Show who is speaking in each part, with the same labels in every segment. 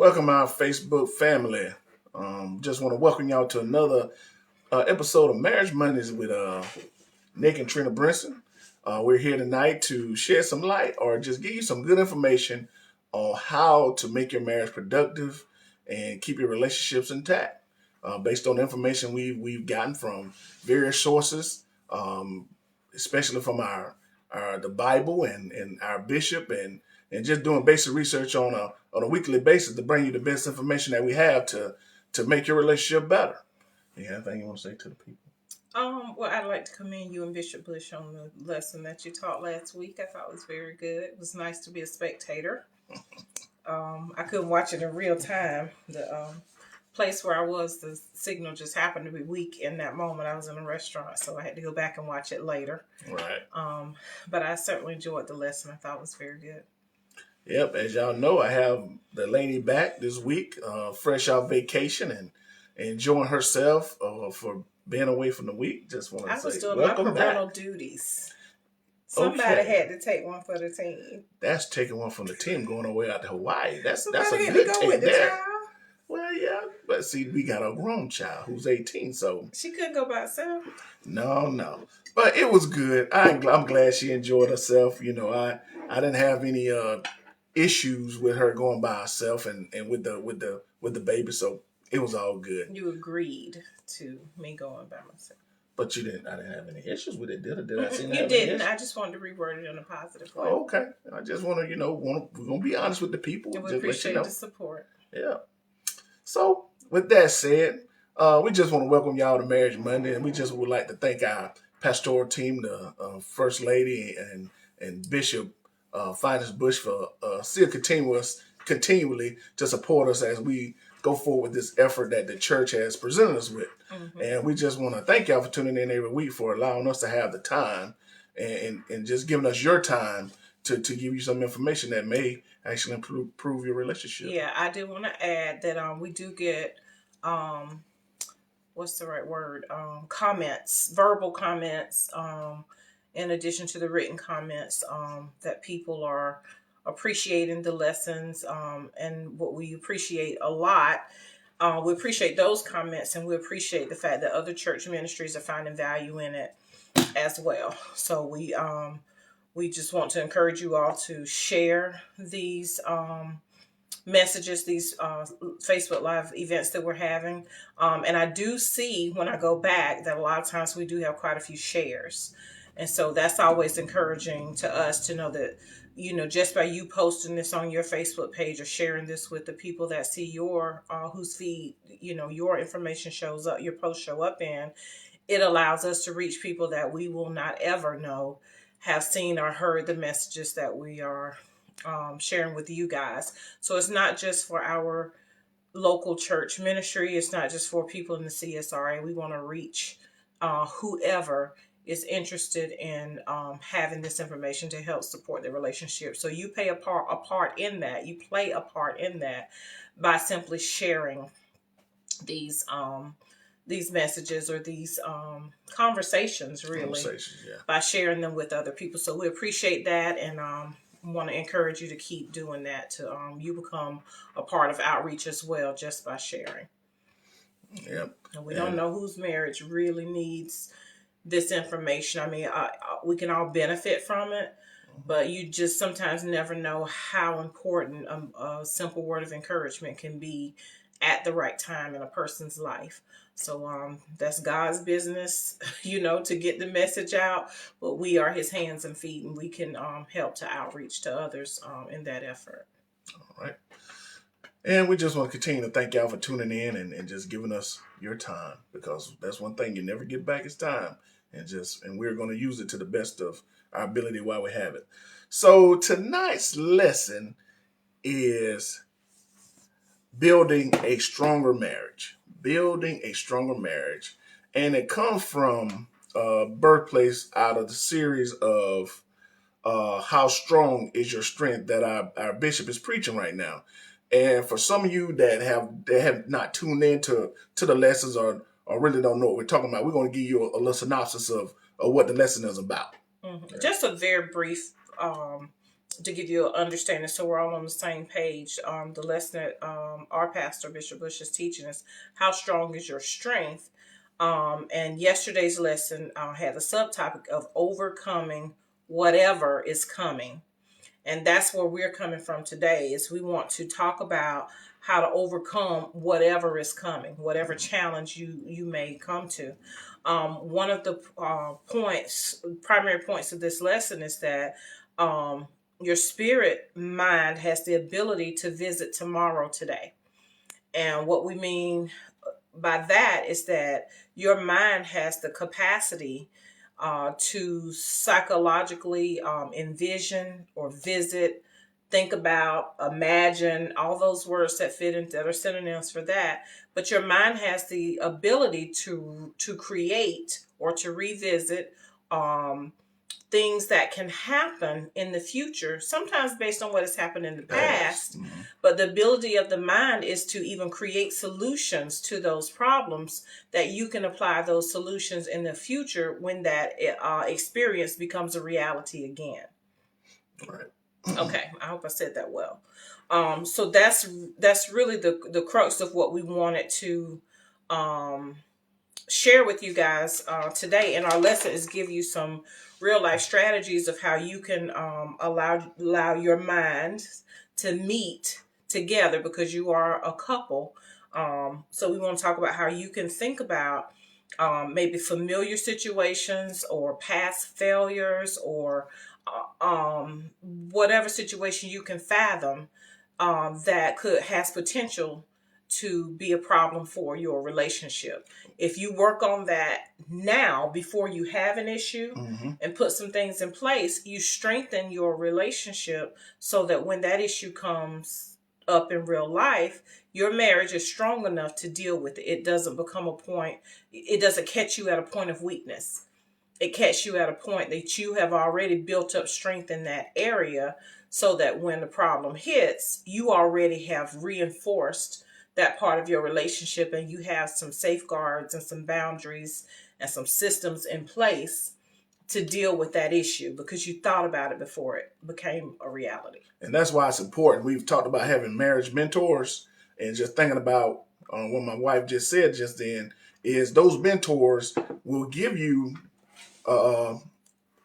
Speaker 1: Welcome our Facebook family. Just want to welcome y'all to another episode of Marriage Mondays with Nick and Trina Brinson. We're here tonight to shed some light or just give you some good information on how to make your marriage productive and keep your relationships intact. Based on the information we've gotten from various sources, especially from the Bible and our bishop and just doing basic research on a weekly basis to bring you the best information that we have to make your relationship better. You have anything you want to say to the people?
Speaker 2: Well, I'd like to commend you and Bishop Bush on the lesson that you taught last week. I thought it was very good. It was nice to be a spectator. I couldn't watch it in real time. The place where I was, the signal just happened to be weak in that moment. I was in a restaurant, so I had to go back and watch it later.
Speaker 1: Right.
Speaker 2: But I certainly enjoyed the lesson. I thought it was very good.
Speaker 1: Yep, as y'all know, I have the lady back this week, fresh off vacation and enjoying herself for being away from the week. Just want to say,
Speaker 2: I was doing
Speaker 1: welcome
Speaker 2: my parental
Speaker 1: back.
Speaker 2: duties. Somebody
Speaker 1: Okay.
Speaker 2: had to take one for the team.
Speaker 1: That's taking one from the team going away out to Hawaii. That's a
Speaker 2: Somebody had
Speaker 1: good
Speaker 2: to go
Speaker 1: take
Speaker 2: with the
Speaker 1: there.
Speaker 2: child.
Speaker 1: Well, yeah, but see, we got a grown child who's 18, so
Speaker 2: She couldn't go by herself.
Speaker 1: no. But it was good. I'm glad she enjoyed herself. You know, I didn't have any issues with her going by herself and with the baby, so it was all good.
Speaker 2: You agreed to me going by myself.
Speaker 1: But you didn't. I didn't have any issues with it, did I? Did I?
Speaker 2: You didn't. I just wanted to reword it in a positive way.
Speaker 1: Oh, okay. I just want to, we're gonna be honest with the people.
Speaker 2: And we
Speaker 1: just
Speaker 2: appreciate
Speaker 1: let you know.
Speaker 2: the support.
Speaker 1: Yeah. So with that said, we just want to welcome y'all to Marriage Monday, and we just would like to thank our pastoral team, the First Lady and Bishop Finest Bush for still continually to support us as we go forward with this effort that the church has presented us with. Mm-hmm. And we just want to thank y'all for tuning in every week, for allowing us to have the time and just giving us your time to give you some information that may actually improve your relationship.
Speaker 2: Yeah, I do want to add that we do get what's the right word? Comments, verbal comments, in addition to the written comments, that people are appreciating the lessons, and what we appreciate a lot. We appreciate those comments, and we appreciate the fact that other church ministries are finding value in it as well. So we just want to encourage you all to share these messages, these Facebook Live events that we're having. And I do see when I go back that a lot of times we do have quite a few shares. And so that's always encouraging to us to know that, just by you posting this on your Facebook page or sharing this with the people that see your, whose feed, your information shows up, your posts show up in, it allows us to reach people that we will not ever know have seen or heard the messages that we are sharing with you guys. So it's not just for our local church ministry. It's not just for people in the CSRA. We want to reach whoever is interested in having this information to help support the relationship. So you play a part in that. You play a part in that by simply sharing these messages or these conversations, really, by sharing them with other people. So we appreciate that, and want to encourage you to keep doing that, to you become a part of outreach as well, just by sharing.
Speaker 1: Yep.
Speaker 2: And we don't know whose marriage really needs this information. I mean, we can all benefit from it, but you just sometimes never know how important a simple word of encouragement can be at the right time in a person's life. So that's God's business, to get the message out, but we are his hands and feet, and we can help to outreach to others in that effort.
Speaker 1: All right. And we just want to continue to thank y'all for tuning in and just giving us your time, because that's one thing you never get back is time. And we're going to use it to the best of our ability while we have it. So tonight's lesson is building a stronger marriage. And it comes from birthplace out of the series of How Strong Is Your Strength that our bishop is preaching right now. And for some of you that have not tuned in to the lessons or really don't know what we're talking about, we're going to give you a little synopsis of what the lesson is about.
Speaker 2: Mm-hmm. Just a very brief to give you an understanding, so we're all on the same page. The lesson that our pastor, Bishop Bush, is teaching us: how strong is your strength? And yesterday's lesson had the subtopic of overcoming whatever is coming. And that's where we're coming from today, is we want to talk about how to overcome whatever is coming, whatever challenge you may come to. One of the primary points of this lesson is that your spirit mind has the ability to visit tomorrow today. And what we mean by that is that your mind has the capacity to psychologically envision or visit, think about, imagine, all those words that fit in that are synonyms for that. But your mind has the ability to create or to revisit things that can happen in the future, sometimes based on what has happened in the past.
Speaker 1: Mm-hmm.
Speaker 2: But the ability of the mind is to even create solutions to those problems that you can apply those solutions in the future when that experience becomes a reality again.
Speaker 1: Right.
Speaker 2: Okay, I hope I said that well. So that's really the crux of what we wanted to share with you guys today. And our lesson is give you some real life strategies of how you can allow your mind to meet together, because you are a couple. So we want to talk about how you can think about maybe familiar situations or past failures, or whatever situation you can fathom that has potential to be a problem for your relationship. If you work on that now before you have an issue,
Speaker 1: Mm-hmm.
Speaker 2: and put some things in place, you strengthen your relationship so that when that issue comes up in real life, your marriage is strong enough to deal with it. It doesn't become a point, it doesn't catch you at a point of weakness. It catches you at a point that you have already built up strength in that area, so that when the problem hits, you already have reinforced that part of your relationship, and you have some safeguards and some boundaries and some systems in place to deal with that issue, because you thought about it before it became a reality.
Speaker 1: And that's why it's important. We've talked about having marriage mentors, and just thinking about what my wife just said just then is those mentors will give you a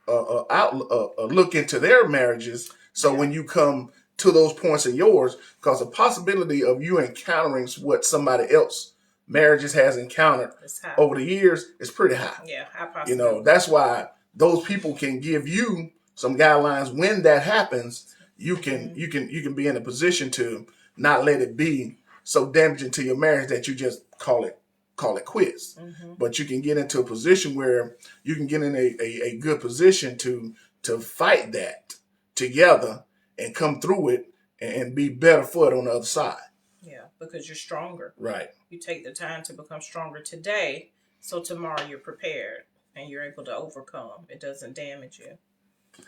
Speaker 1: look into their marriages. So when you come to those points in yours, because the possibility of you encountering what somebody else marriages has encountered over the years is pretty high.
Speaker 2: Yeah, high possibility.
Speaker 1: You know, that's why those people can give you some guidelines when that happens. You can be in a position to not let it be so damaging to your marriage that you just call it quits.
Speaker 2: Mm-hmm.
Speaker 1: But you can get into a position where you can get in a good position to fight that together and come through it and be better for it on the other side.
Speaker 2: Yeah, because you're stronger.
Speaker 1: Right.
Speaker 2: You take the time to become stronger today, so tomorrow you're prepared and you're able to overcome. It doesn't damage you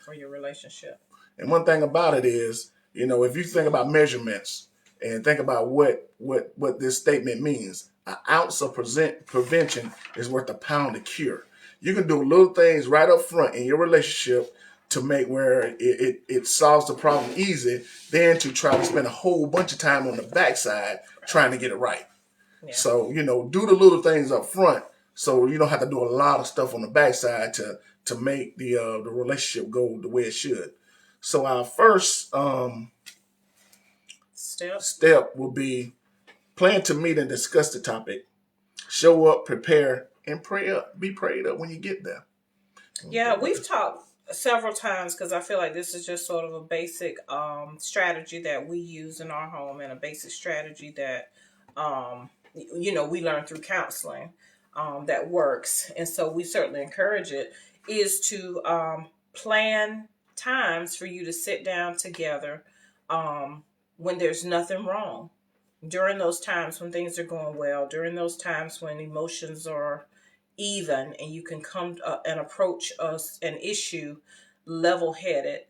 Speaker 2: or your relationship.
Speaker 1: And one thing about it is, you know, if you think about measurements and think about what this statement means, an ounce of prevention is worth a pound of cure. You can do little things right up front in your relationship to make where it solves the problem easy, than to try to spend a whole bunch of time on the backside trying to get it right. Yeah. So, you know, do the little things up front so you don't have to do a lot of stuff on the backside to make the relationship go the way it should. So our first step will be plan to meet and discuss the topic. Show up, prepare, and pray up. Be prayed up when you get there.
Speaker 2: Yeah, we've talked several times, because I feel like this is just sort of a basic strategy that we use in our home, and a basic strategy that we learn through counseling that works. And so we certainly encourage it, is to plan times for you to sit down together when there's nothing wrong. During those times when things are going well, during those times when emotions are even, and you can come and approach an issue level-headed,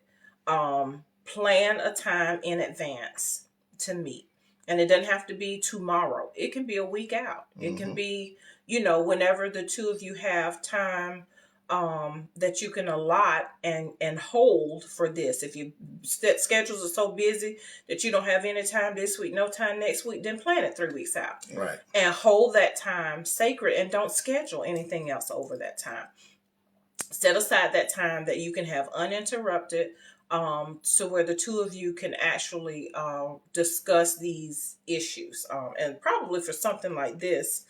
Speaker 2: plan a time in advance to meet. And it doesn't have to be tomorrow. It can be a week out. Mm-hmm. It can be, whenever the two of you have time that you can allot and hold for this. If your schedules are so busy that you don't have any time this week, no time next week, then plan it 3 weeks out.
Speaker 1: Right.
Speaker 2: And hold that time sacred and don't schedule anything else over that time. Set aside that time that you can have uninterrupted, so where the two of you can actually discuss these issues. And probably for something like this,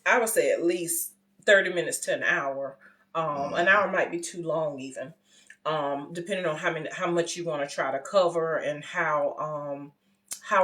Speaker 2: I would say at least 30 minutes to an hour. An hour might be too long even, depending on how much you want to try to cover and how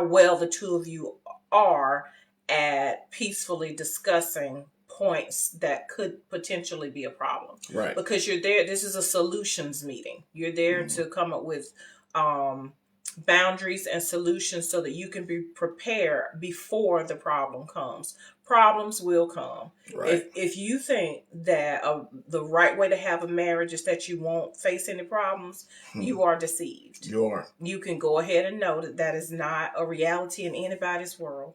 Speaker 2: well the two of you are at peacefully discussing points that could potentially be a problem.
Speaker 1: Right.
Speaker 2: Because you're there, this is a solutions meeting. You're there to come up with boundaries and solutions so that you can be prepared before the problem comes. Problems will come.
Speaker 1: Right.
Speaker 2: If you think that the right way to have a marriage is that you won't face any problems, you are deceived.
Speaker 1: You are.
Speaker 2: You can go ahead and know that is not a reality in anybody's world.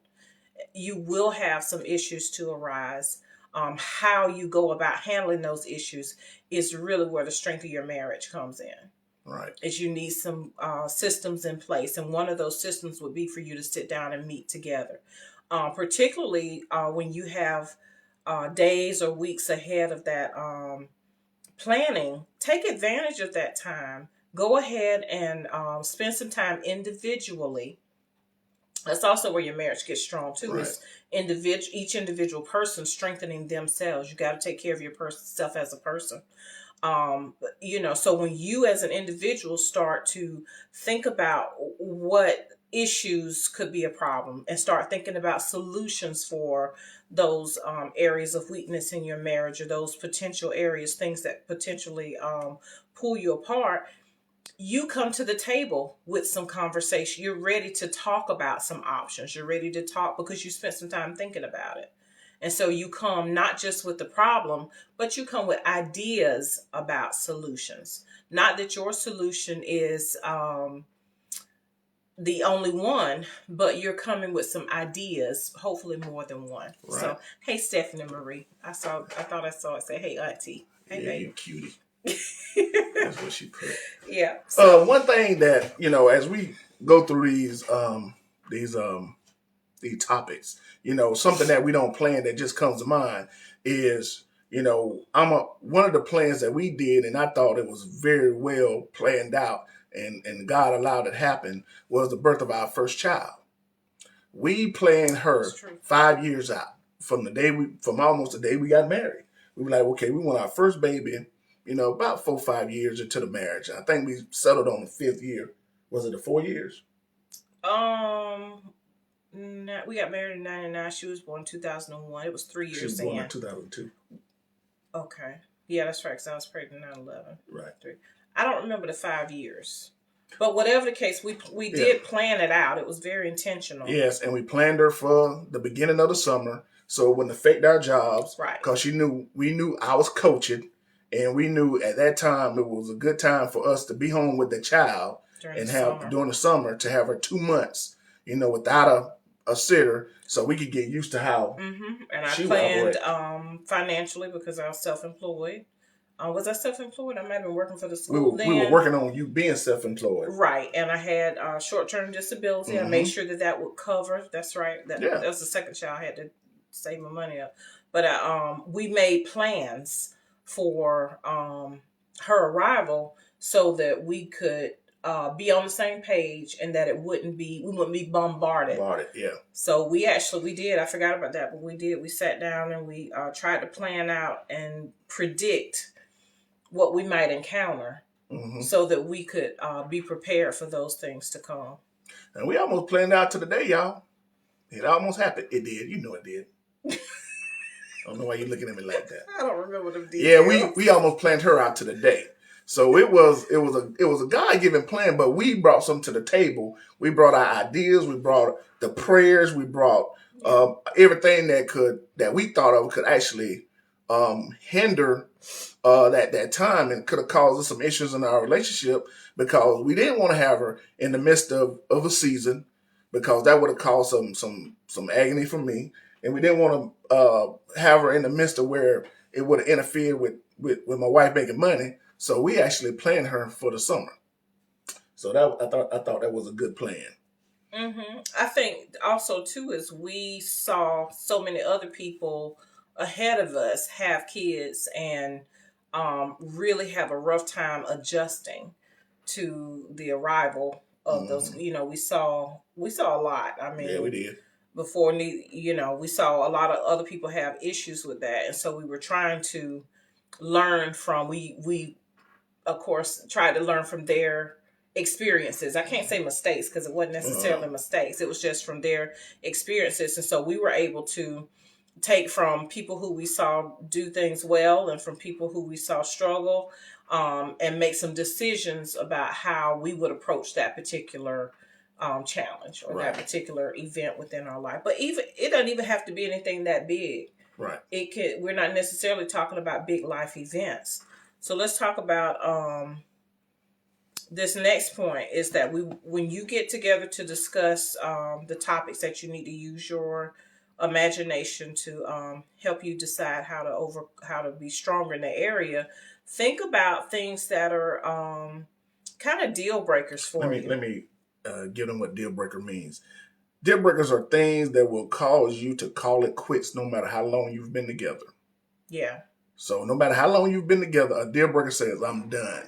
Speaker 2: You will have some issues to arise. How you go about handling those issues is really where the strength of your marriage comes in.
Speaker 1: Right.
Speaker 2: Is you need some systems in place. And one of those systems would be for you to sit down and meet together. Particularly when you have days or weeks ahead of that planning, take advantage of that time. Go ahead and spend some time individually. That's also where your marriage gets strong too.
Speaker 1: Right.
Speaker 2: Is each individual person strengthening themselves. You got to take care of yourself as a person. So when you as an individual start to think about what issues could be a problem and start thinking about solutions for those areas of weakness in your marriage or those potential areas, things that potentially pull you apart, you come to the table with some conversation. You're ready to talk about some options. You're ready to talk because you spent some time thinking about it. And so you come not just with the problem, but you come with ideas about solutions. Not that your solution is the only one, but you're coming with some ideas, hopefully more than one.
Speaker 1: Right.
Speaker 2: So, hey, Stephanie Marie. I thought I saw it say, hey, Auntie. Hey,
Speaker 1: yeah,
Speaker 2: baby.
Speaker 1: you cutie. That's what she put.
Speaker 2: Yeah. So,
Speaker 1: one thing that, as we go through these topics, something that we don't plan that just comes to mind is, one of the plans that we did, and I thought it was very well planned out, and God allowed it happen, was the birth of our first child. We planned her 5 years out from almost the day we got married. We were like, okay, we want our first baby, about 4 or 5 years into the marriage. I think we settled on the 5th year. Was it the 4 years?
Speaker 2: We got married in 1999. She was born in 2001. It was 3 years.
Speaker 1: She was born in 2002.
Speaker 2: Okay. Yeah, that's right, because I was pregnant in 9/11.
Speaker 1: Right.
Speaker 2: I don't remember the 5 years. But whatever the case, we did plan it out. It was very intentional.
Speaker 1: Yes, and we planned her for the beginning of the summer, so it wouldn't affect our jobs.
Speaker 2: Right.
Speaker 1: Because we knew I was coaching, and we knew at that time it was a good time for us to be home with the child during the summer to have her 2 months, without a sitter, so we could get used to how.
Speaker 2: Mm-hmm. And I planned financially because I was self-employed. Was I self-employed? I might have been working for the school then.
Speaker 1: We were working on you being self-employed.
Speaker 2: Right. And I had short-term disability. Mm-hmm. I made sure that would cover. That's right. That was the second child. I had to save my money up. But we made plans for her arrival so that we could be on the same page and that we wouldn't be bombarded.
Speaker 1: Yeah.
Speaker 2: So we did. I forgot about that, but we did. We sat down and we tried to plan out and predict what we might encounter, so that we could be prepared for those things to come.
Speaker 1: And we almost planned out to the day, y'all. It almost happened. It did. You know it did. I don't know why you're looking at me like that.
Speaker 2: I don't remember them details.
Speaker 1: Yeah, we almost planned her out to the day. So it was a God-given plan, but we brought something to the table. We brought our ideas, we brought the prayers, we brought everything that we thought of could actually hinder that time and could have caused us some issues in our relationship, because we didn't want to have her in the midst of a season, because that would have caused some agony for me, and we didn't want to have her in the midst of where it would have interfered with my wife making money. So we actually planned her for the summer. So that I thought that was a good plan.
Speaker 2: I think also too is we saw so many other people ahead of us have kids and really have a rough time adjusting to the arrival of those.
Speaker 1: Mm-hmm.
Speaker 2: You know, we saw a lot. I
Speaker 1: Yeah, we
Speaker 2: mean,
Speaker 1: did.
Speaker 2: before we saw a lot of other people have issues with that, and so we were trying to learn from we of course tried to learn from their experiences. I can't say mistakes because it wasn't necessarily mistakes. It was just from their experiences. And so we were able to take from people who we saw do things well and from people who we saw struggle, and make some decisions about how we would approach that particular challenge or that
Speaker 1: Right.
Speaker 2: particular event within our life. But even it doesn't even have to be anything that big.
Speaker 1: Right.
Speaker 2: It could, we're not necessarily talking about big life events. So let's talk about this next point is that when you get together to discuss the topics that you need to use your imagination to help you decide how to be stronger in the area, think about things that are kind of deal breakers for you.
Speaker 1: Let me give them what deal breaker means. Deal breakers are things that will cause you to call it quits no matter how long you've been together.
Speaker 2: Yeah.
Speaker 1: So no matter how long you've been together, a deal breaker says, I'm done.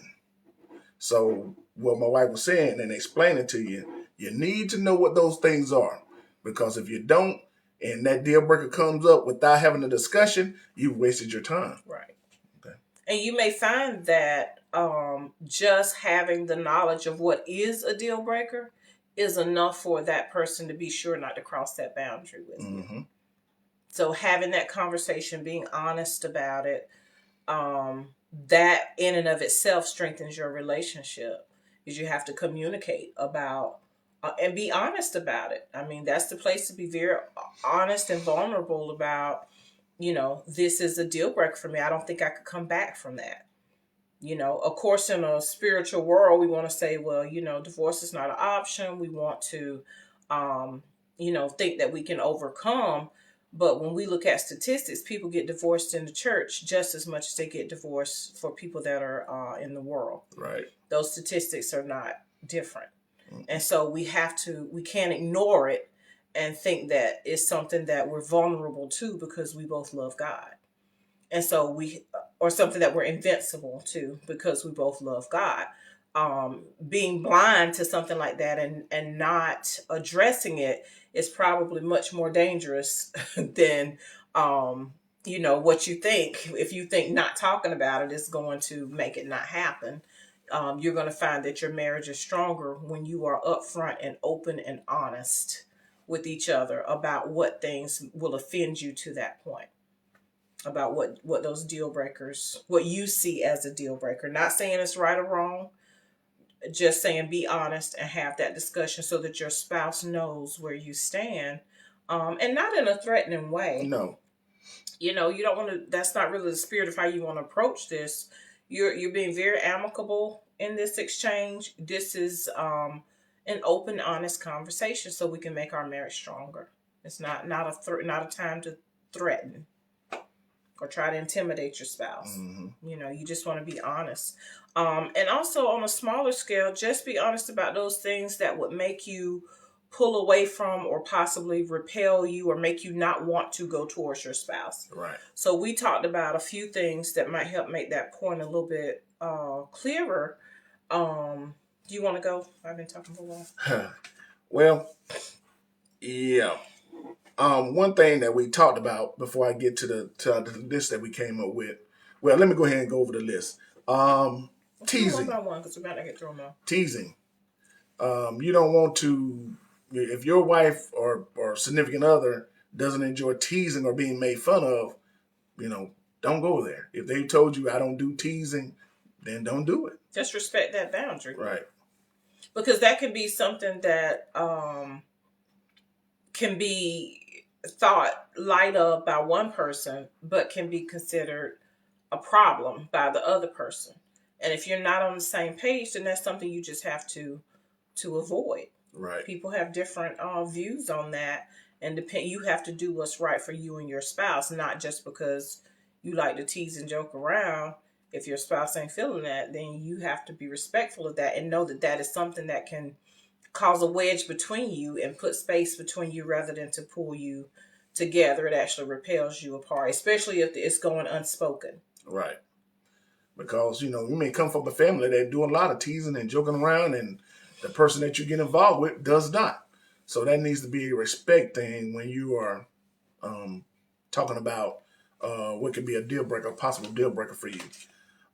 Speaker 1: So what my wife was saying and explaining to you, you need to know what those things are. Because if you don't, and that deal breaker comes up without having a discussion, you've wasted your time.
Speaker 2: Right.
Speaker 1: Okay.
Speaker 2: And you may find that just having the knowledge of what is a deal breaker is enough for that person to be sure not to cross that boundary with
Speaker 1: Mm-hmm.
Speaker 2: you. So having that conversation, being honest about it, that in and of itself strengthens your relationship because you have to communicate about and be honest about it. I mean, that's the place to be very honest and vulnerable about, this is a deal breaker for me. I don't think I could come back from that. Of course, in a spiritual world, we want to say, well, divorce is not an option. We want to, think that we can overcome. But when we look at statistics, people get divorced in the church just as much as they get divorced for people that are in the world.
Speaker 1: Right.
Speaker 2: Those statistics are not different.
Speaker 1: Mm-hmm.
Speaker 2: And so we can't ignore it and think that it's something that we're vulnerable to because we both love God. And so or something that we're invincible to because we both love God. Being blind to something like that and not addressing it is probably much more dangerous than, what you think. If you think not talking about it is going to make it not happen, you're going to find that your marriage is stronger when you are upfront and open and honest with each other about what things will offend you to that point, about what those deal breakers, what you see as a deal breaker. Not saying it's right or wrong, just saying be honest and have that discussion so that your spouse knows where you stand, and not in a threatening way.
Speaker 1: No.
Speaker 2: You don't want to. That's not really the spirit of how you want to approach this. You're being very amicable in this exchange. This is an open, honest conversation so we can make our marriage stronger. It's not a time to threaten or try to intimidate your spouse.
Speaker 1: Mm-hmm.
Speaker 2: You just want to be honest. And also on a smaller scale, just be honest about those things that would make you pull away from or possibly repel you or make you not want to go towards your spouse.
Speaker 1: Right.
Speaker 2: So we talked about a few things that might help make that point a little bit clearer. Do you want to go? I've been talking for a while.
Speaker 1: Well, yeah. One thing that we talked about before I get to the list that we came up with. Well, let me go ahead and go over the list. Teasing.
Speaker 2: One by one, because we're about to get through them all.
Speaker 1: Teasing. You don't want to, if your wife or significant other doesn't enjoy teasing or being made fun of, don't go there. If they told you I don't do teasing, then don't do it.
Speaker 2: Just respect that boundary.
Speaker 1: Right.
Speaker 2: Because that can be something that can be thought light of by one person, but can be considered a problem by the other person. And if you're not on the same page, then that's something you just have to avoid.
Speaker 1: Right.
Speaker 2: People have different views on that, and you have to do what's right for you and your spouse, not just because you like to tease and joke around, if your spouse ain't feeling that, then you have to be respectful of that and know that that is something that can cause a wedge between you and put space between you rather than to pull you together. It actually repels you apart, especially if it's going unspoken.
Speaker 1: Right. Because, you may come from a family that do a lot of teasing and joking around, and the person that you get involved with does not. So that needs to be a respect thing when you are talking about what could be a deal breaker, a possible deal breaker for you.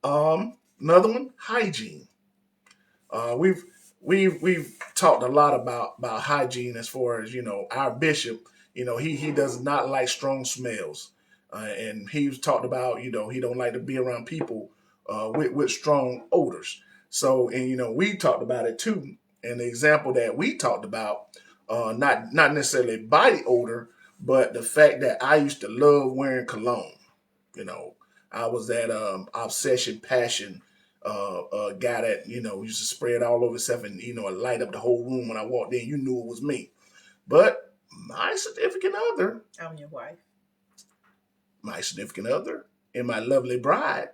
Speaker 1: Another one, hygiene. We've talked a lot about hygiene as far as our bishop. He does not like strong smells, and he's talked about he don't like to be around people with strong odors. So and we talked about it too. And the example that we talked about, not necessarily body odor, but the fact that I used to love wearing cologne. You know, I was that obsession, passion guy that used to spray it all over himself and light up the whole room when I walked in. You knew it was me. But my significant other,
Speaker 2: I'm your wife.
Speaker 1: My significant other, and my lovely bride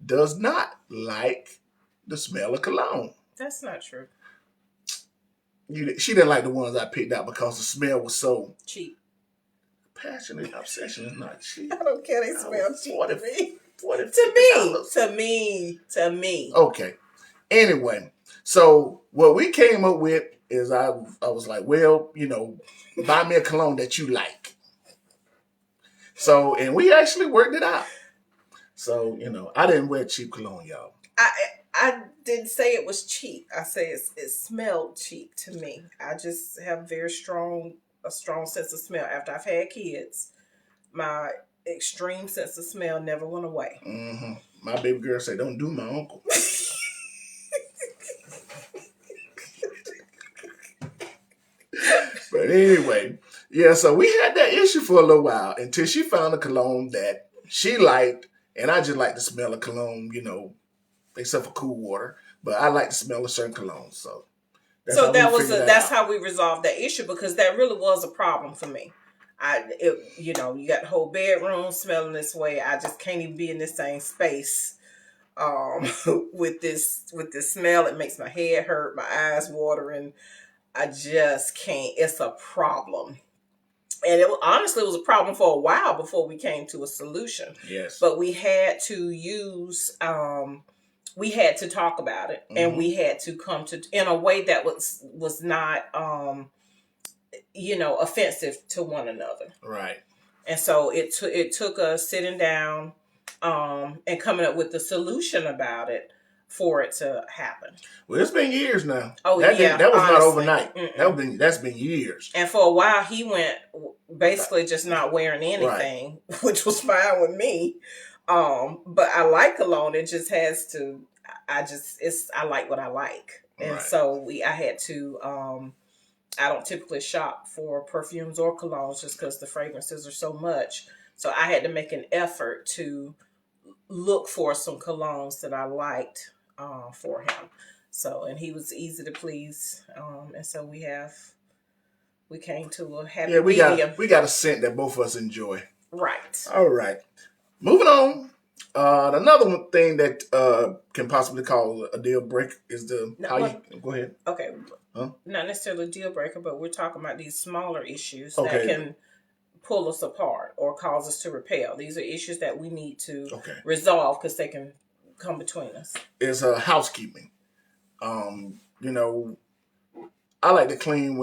Speaker 1: does not like the smell of cologne.
Speaker 2: That's not true.
Speaker 1: She didn't like the ones I picked out because the smell was so
Speaker 2: cheap.
Speaker 1: Passionate obsession is not cheap.
Speaker 2: I don't care. They smell cheap to me. To me.
Speaker 1: Okay. Anyway, so what we came up with is I was like, well, buy me a cologne that you like. So, and we actually worked it out. So, I didn't wear cheap cologne, y'all.
Speaker 2: I didn't say it was cheap. I say it smelled cheap to me. I just have a strong sense of smell. After I've had kids, my extreme sense of smell never went away.
Speaker 1: Mm-hmm. My baby girl said, "Don't do my uncle." But anyway, yeah, so we had that issue for a little while until she found a cologne that she liked, and I just like the smell of cologne, except for cool water. But I like the smell of certain colognes, so
Speaker 2: that's how we resolved that issue, because that really was a problem for me. You got the whole bedroom smelling this way. I just can't even be in the same space with this smell. It makes my head hurt, my eyes watering. I just can't. It's a problem. And honestly, it was a problem for a while before we came to a solution.
Speaker 1: Yes.
Speaker 2: But we had to we had to talk about it, mm-hmm. and we had to come to in a way that was not offensive to one another.
Speaker 1: Right.
Speaker 2: And so it took us sitting down and coming up with the solution about it for it to happen.
Speaker 1: Well, it's been years now.
Speaker 2: Oh, that
Speaker 1: was honestly not overnight. That's been years.
Speaker 2: And for a while, he went basically just not wearing anything, right. which was fine with me. But I like cologne. It just has to. I like what I like, and right. so I had to. I don't typically shop for perfumes or colognes just because the fragrances are so much. So I had to make an effort to look for some colognes that I liked for him. So, and he was easy to please. And so we came to a happy medium.
Speaker 1: We got a scent that both of us enjoy.
Speaker 2: Right.
Speaker 1: All right. Moving on. Another one thing that can possibly cause a deal breaker is go ahead.
Speaker 2: Okay.
Speaker 1: Huh?
Speaker 2: Not necessarily a deal breaker, but we're talking about these smaller issues that can pull us apart or cause us to repel. These are issues that we need to resolve because they can come between us.
Speaker 1: It's housekeeping. I like to clean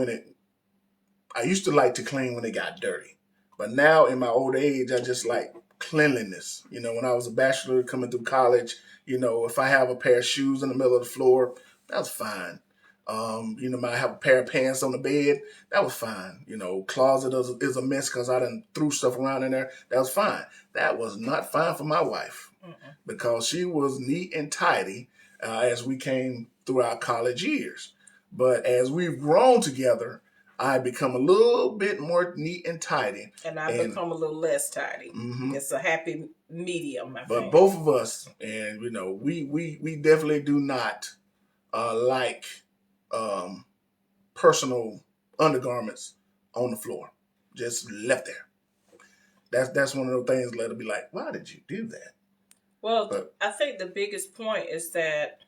Speaker 1: I used to like to clean when it got dirty. But now in my old age, I just like cleanliness. When I was a bachelor coming through college, if I have a pair of shoes in the middle of the floor, that's fine. Might have a pair of pants on the bed, that was fine. Closet is a mess because I done threw stuff around in there, that was fine. That was not fine for my wife. Mm-mm. Because she was neat and tidy as we came through our college years. But as we've grown together, I become a little bit more neat and tidy.
Speaker 2: And I become a little less tidy. Mm-hmm. It's a happy medium, I think.
Speaker 1: But both of us, and we definitely do not like personal undergarments on the floor, just left there. that's one of those things. Let it be like, why did you do that?
Speaker 2: Well,
Speaker 1: But
Speaker 2: I think the biggest point is that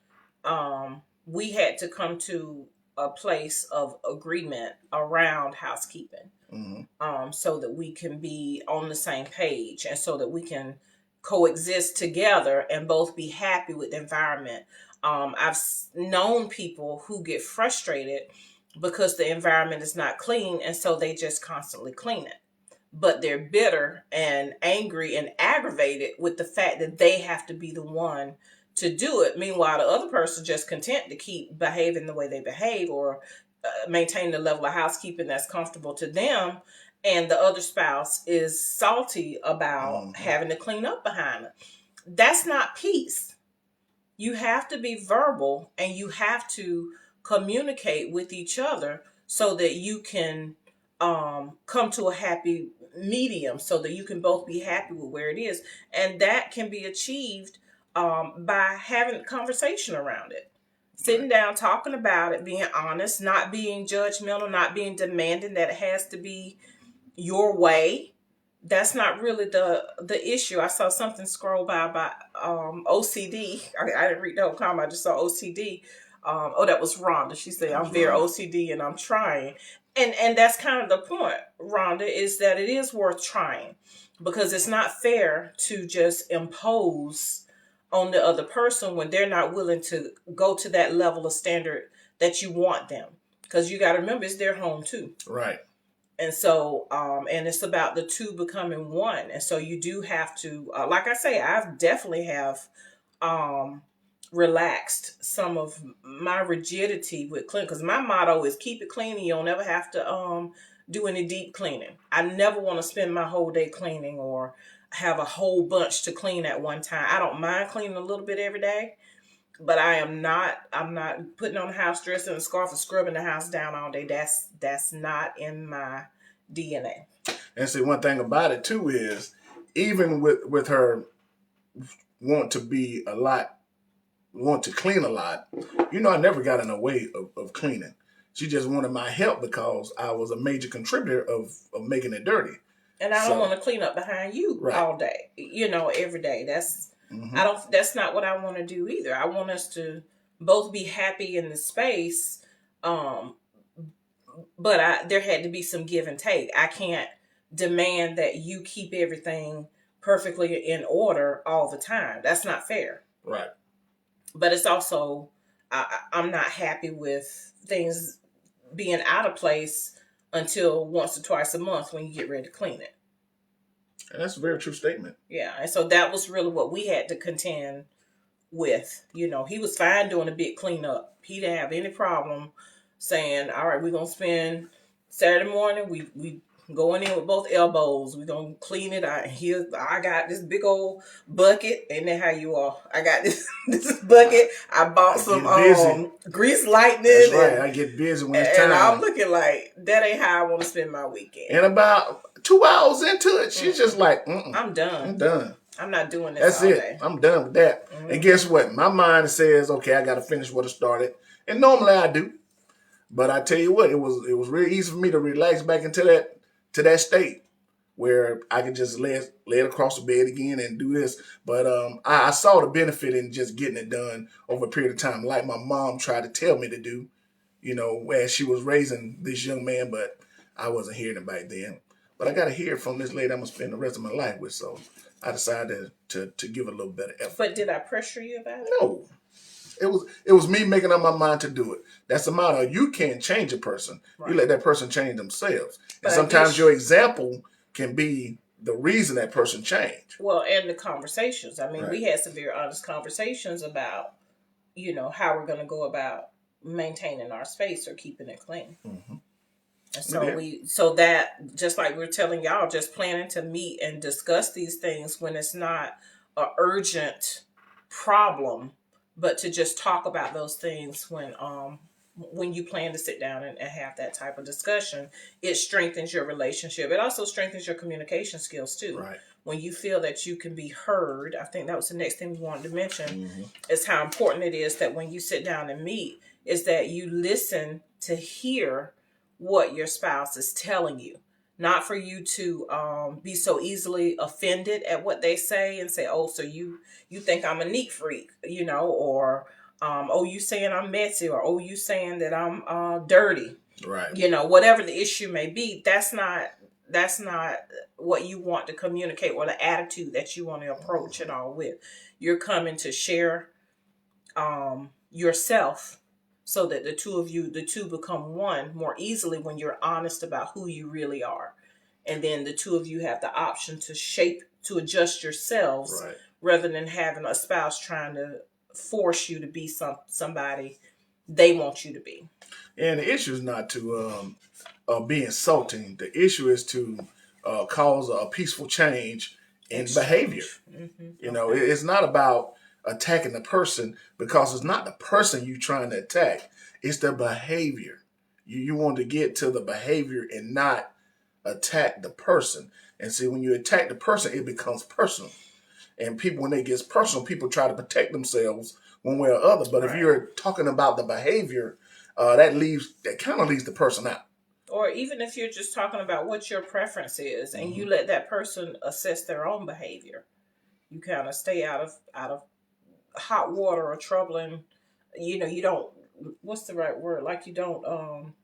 Speaker 2: we had to come to a place of agreement around housekeeping, so that we can be on the same page and so that we can coexist together and both be happy with the environment. I've known people who get frustrated because the environment is not clean, and so they just constantly clean it, but they're bitter and angry and aggravated with the fact that they have to be the one to do it. Meanwhile, the other person just content to keep behaving the way they behave, or maintain the level of housekeeping that's comfortable to them. And the other spouse is salty about having to clean up behind them. That's not peace. You have to be verbal and you have to communicate with each other so that you can come to a happy medium, so that you can both be happy with where it is. And that can be achieved by having a conversation around it. Sitting down, talking about it, being honest, not being judgmental, not being demanding that it has to be your way. That's not really the issue. I saw something scroll by about OCD. I didn't read the whole comment. I just saw OCD. Oh, that was Rhonda. She said, "I'm very OCD and I'm trying." And that's kind of the point, Rhonda, is that it is worth trying, because it's not fair to just impose on the other person when they're not willing to go to that level of standard that you want them. Because you got to remember, it's their home too.
Speaker 1: Right.
Speaker 2: And so, and it's about the two becoming one. And so you do have to, like I say, I've definitely have relaxed some of my rigidity with clean, because my motto is keep it clean and you'll never have to do any deep cleaning. I never want to spend my whole day cleaning or have a whole bunch to clean at one time. I don't mind cleaning a little bit every day, but I'm not putting on a house dress and a scarf and scrubbing the house down all day. That's not in my DNA.
Speaker 1: And see, one thing about it too is, even with her want to clean a lot, I never got in the way of cleaning. She just wanted my help because I was a major contributor of making it dirty.
Speaker 2: And I don't want to clean up behind you all day, every day. That's not what I want to do either. I want us to both be happy in the space. But there had to be some give and take. I can't demand that you keep everything perfectly in order all the time. That's not fair.
Speaker 1: Right.
Speaker 2: But it's also, I'm not happy with things being out of place until once or twice a month when you get ready to clean it.
Speaker 1: And that's a very true statement.
Speaker 2: Yeah. And so that was really what we had to contend with. He was fine doing a big cleanup. He didn't have any problem saying, all right, we're going to spend Saturday morning. We going in with both elbows. We're going to clean it. I got this big old bucket. And then how you are. I got this bucket. I bought some grease lightning.
Speaker 1: That's right. I get busy when it's time.
Speaker 2: And I'm looking like, that ain't how I want to spend my weekend.
Speaker 1: And about 2 hours into it, she's just like,
Speaker 2: I'm done.
Speaker 1: I'm done.
Speaker 2: I'm not doing this
Speaker 1: all day. I'm done with that. Mm-hmm. And guess what? My mind says, okay, I got to finish what I started. And normally I do. But I tell you what, it was really easy for me to relax back into that state where I could just lay it across the bed again and do this. But I saw the benefit in just getting it done over a period of time, like my mom tried to tell me to do, as she was raising this young man, but I wasn't hearing it back then. But I got to hear from this lady I'm going to spend the rest of my life with, so I decided to give it a little better effort.
Speaker 2: But did I pressure you about it?
Speaker 1: No. It was me making up my mind to do it. That's the motto. You can't change a person. Right. You let that person change themselves. And sometimes your example can be the reason that person changed.
Speaker 2: Well, and the conversations. I mean, we had some very honest conversations about, how we're going to go about maintaining our space or keeping it clean. Mm-hmm. And so that, just like we're telling y'all, just planning to meet and discuss these things when it's not an urgent problem, but to just talk about those things when you plan to sit down and have that type of discussion. It strengthens your relationship. It also strengthens your communication skills too.
Speaker 1: Right.
Speaker 2: When you feel that you can be heard, I think that was the next thing we wanted to mention, is how important it is that when you sit down and meet, is that you listen to hear what your spouse is telling you, not for you to be so easily offended at what they say and say, oh, so you think I'm a neat freak, or oh, you saying I'm messy, or oh, you saying that I'm dirty,
Speaker 1: Right.
Speaker 2: Whatever the issue may be. That's not what you want to communicate, or the attitude that you want to approach it all with. You're coming to share yourself, so that the two become one more easily when you're honest about who you really are. And then the two of you have the option to adjust yourselves,
Speaker 1: Right.
Speaker 2: rather than having a spouse trying to force you to be somebody they want you to be.
Speaker 1: And the issue is not to be insulting. The issue is to cause a peaceful change in behavior.
Speaker 2: Okay.
Speaker 1: It's not about attacking the person, because it's not the person you're trying to attack. It's the behavior. You want to get to the behavior and not attack the person. And see, when you attack the person, it becomes personal. And people, when it gets personal, people try to protect themselves one way or other. But if you're talking about the behavior, that kind of leaves the person out.
Speaker 2: Or even if you're just talking about what your preference is, and you let that person assess their own behavior, you kind of stay out of hot water or troubling. You don't, what's the right word? Like, you don't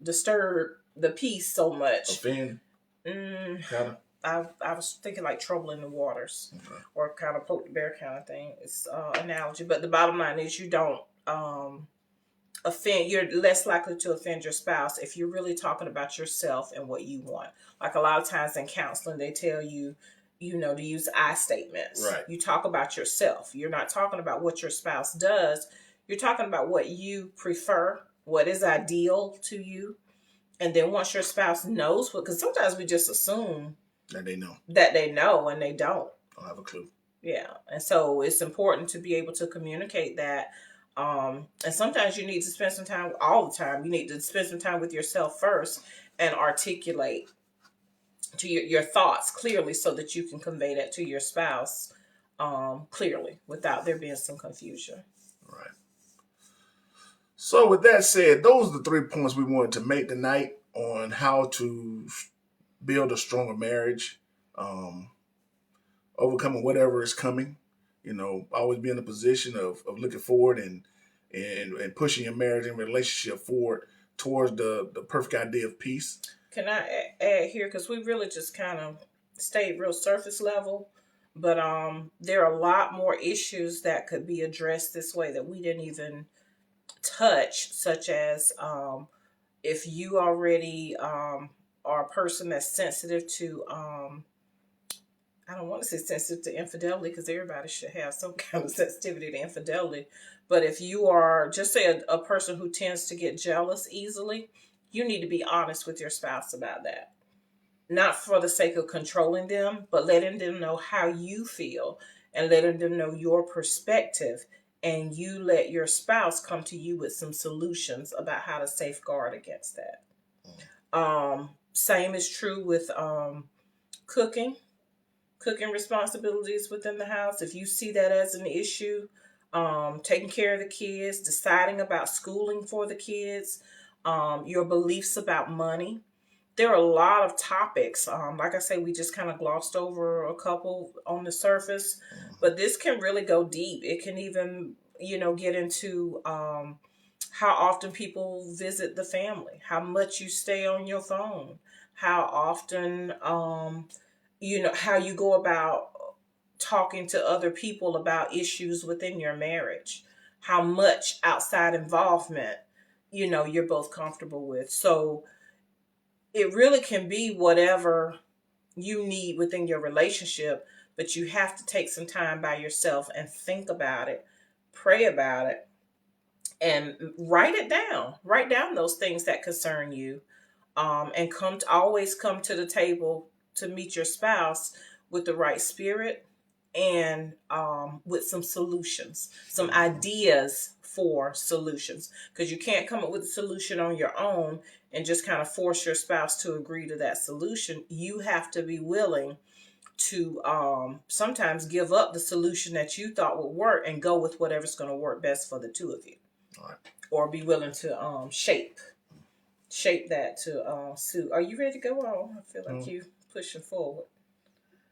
Speaker 2: disturb the peace so much.
Speaker 1: Offend.
Speaker 2: Mm,
Speaker 1: Kind of.
Speaker 2: I was thinking like troubling the waters,
Speaker 1: Okay.
Speaker 2: or kind of poke the bear kind of thing. It's analogy, but the bottom line is you don't offend. You're less likely to offend your spouse if you're really talking about yourself and what you want. Like, a lot of times in counseling, they tell you, to use I statements.
Speaker 1: Right.
Speaker 2: You talk about yourself. You're not talking about what your spouse does. You're talking about what you prefer, what is ideal to you. And then once your spouse knows because sometimes we just assume
Speaker 1: that they know,
Speaker 2: and they don't.
Speaker 1: Don't have a clue.
Speaker 2: Yeah. And so it's important to be able to communicate that. And sometimes you need to spend some time, all the time, you need to spend some time with yourself first and articulate to your thoughts clearly, so that you can convey that to your spouse clearly, without there being some confusion.
Speaker 1: Right. So with that said, those are the 3 points we wanted to make tonight on how to build a stronger marriage, overcoming whatever is coming. Always be in a position of looking forward and pushing your marriage and relationship forward towards the perfect idea of peace.
Speaker 2: Can I add here, because we really just kind of stayed real surface level, but there are a lot more issues that could be addressed this way that we didn't even touch, such as if you already are a person that's sensitive to I don't want to say sensitive to infidelity, because everybody should have some kind of sensitivity to infidelity. But if you are, just say, a person who tends to get jealous easily, you need to be honest with your spouse about that. Not for the sake of controlling them, but letting them know how you feel and letting them know your perspective. And you let your spouse come to you with some solutions about how to safeguard against that. Same is true with cooking responsibilities within the house. If you see that as an issue, taking care of the kids, deciding about schooling for the kids, your beliefs about money. There are a lot of topics. Like I say, we just kind of glossed over a couple on the surface, but this can really go deep. It can even, get into how often people visit the family, how much you stay on your phone, how often, how you go about talking to other people about issues within your marriage, how much outside involvement, you're both comfortable with. So it really can be whatever you need within your relationship, but you have to take some time by yourself and think about it, pray about it, and write it down. Write down those things that concern you, and always come to the table to meet your spouse with the right spirit and with some solutions, some ideas for solutions, because you can't come up with a solution on your own and just kind of force your spouse to agree to that solution. You have to be willing to sometimes give up the solution that you thought would work and go with whatever's going to work best for the two of you.
Speaker 1: All right.
Speaker 2: Or be willing to shape shape that to suit. Are you ready to go on? I feel like
Speaker 1: Mm.
Speaker 2: you pushing forward.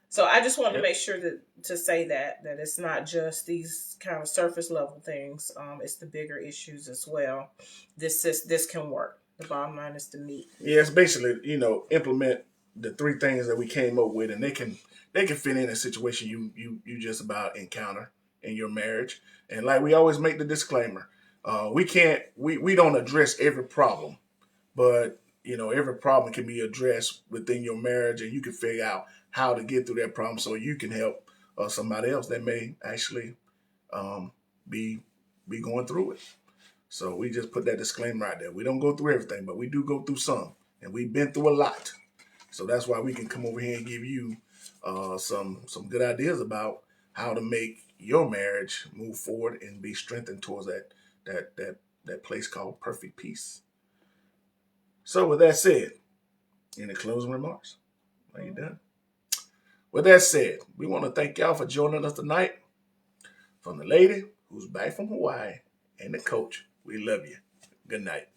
Speaker 2: So I just want to
Speaker 1: Yep.
Speaker 2: make sure to say that it's not just these kind of surface level things. It's the bigger issues as well. This can work. The bottom line is to meet.
Speaker 1: Yeah, it's basically, implement the three things that we came up with, and they can fit in a situation you just about encounter in your marriage. And like we always make the disclaimer, we don't address every problem, but every problem can be addressed within your marriage, and you can figure out how to get through that problem so you can help somebody else that may actually um, be be going through it. So we just put that disclaimer out there. We don't go through everything, but we do go through some, and we've been through a lot. So that's why we can come over here and give you some good ideas about how to make your marriage move forward and be strengthened towards that place called perfect peace. So with that said, any closing remarks? Are you done? With that said, we want to thank y'all for joining us tonight. From the lady who's back from Hawaii and the coach, we love you. Good night.